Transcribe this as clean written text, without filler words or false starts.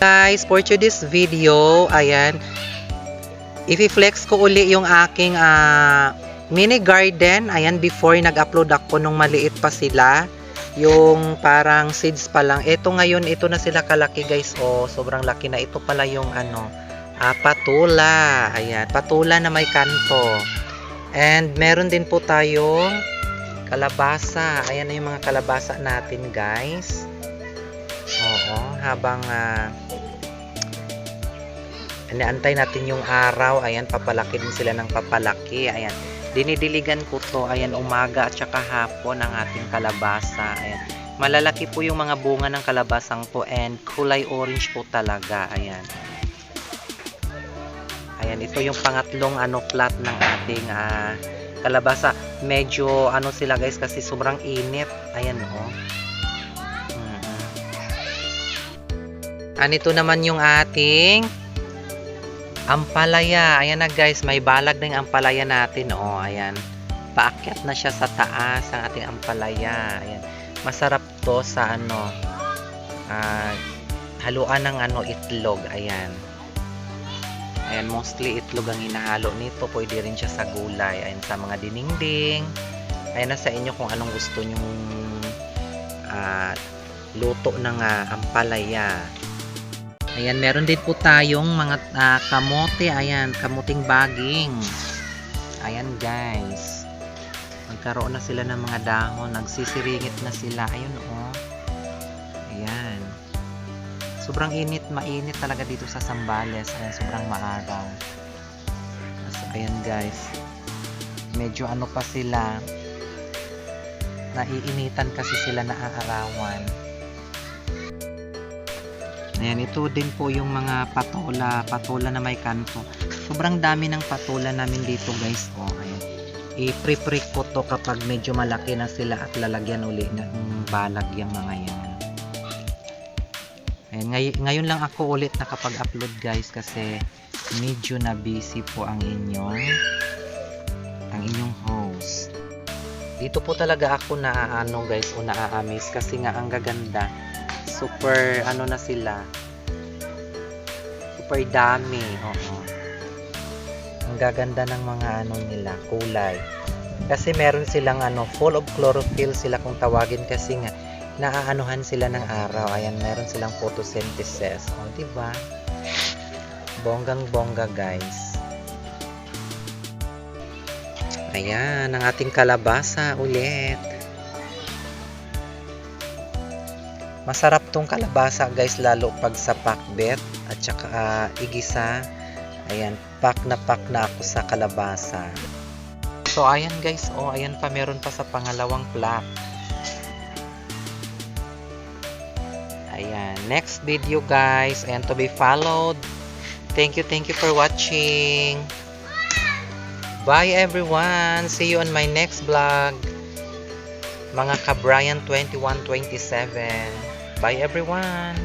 Guys, for today's video, ayan, i-flex ko uli yung aking mini garden. Ayan, before nag-upload ako nung maliit pa sila, yung parang seeds pa lang. Ito ngayon, ito na sila kalaki guys. Oh, sobrang laki na. Ito pala yung patula. Ayan, patula na may kanto. And meron din po tayong kalabasa. Ayan na yung mga kalabasa natin guys. Oo, habang inaantay natin yung araw, ayan, papalaki din sila ng papalaki. Ayan, dinidiligan ko to, ayan, umaga at saka hapon ang ating kalabasa. Ayan, malalaki po yung mga bunga ng kalabasang po and kulay orange po talaga. Ayan, ayan, ito yung pangatlong plat ng ating kalabasa. Medyo sila guys kasi sobrang init. Ayan, oh. Anito naman yung ating ampalaya. Ayan na guys, may balag na yung ampalaya natin. Oh, ayan. Paakyat na siya sa taas ang ating ampalaya. Ayan. Masarap to sa haluan ng itlog. Ayan. Ayan, mostly itlog ang hinahalo nito. Pwede rin siya sa gulay. Ayan, sa mga dinengdeng. Ayan, na sa inyo kung anong gusto nyong luto ng ampalaya. Ayan, meron din po tayong mga kamote. Ayan, kamuting baging. Ayan guys. Magkaroon na sila ng mga dahon. Nagsisiringit na sila. Ayun oh. Ayan. Sobrang mainit talaga dito sa Zambales. Ayan, sobrang maaraw. So, ayan guys. Medyo pa sila. Naiinitan kasi sila na aarawan. Ayan, ito din po yung mga patola na may kanto. Sobrang dami ng patola namin dito guys. Oh, ayan. I-pre-prick ko to kapag medyo malaki na sila at lalagyan uli ng balag yung mga yan. Ayan, ngayon lang ako ulit nakapag-upload guys kasi medyo na busy po ang inyong host. Dito po talaga ako guys o na-amaze kasi nga ang gaganda. Super na sila, super dami. Oo, ang gaganda ng mga nila kulay kasi meron silang full of chlorophyll sila kung tawagin kasi nga naaanuhan sila ng araw. Ayan, meron silang photosynthesis. O, diba? Bonggang bongga guys. Ayan, ang ating kalabasa ulit. Masarap tong kalabasa guys, lalo pag sa pakbet at saka igisa. Ayan, pak na ako sa kalabasa. So ayan guys, oh ayan pa, meron pa sa pangalawang plat. Ayan, next video guys, and to be followed. Thank you for watching. Bye everyone, see you on my next vlog. Mga Kabrian 2127. Bye everyone.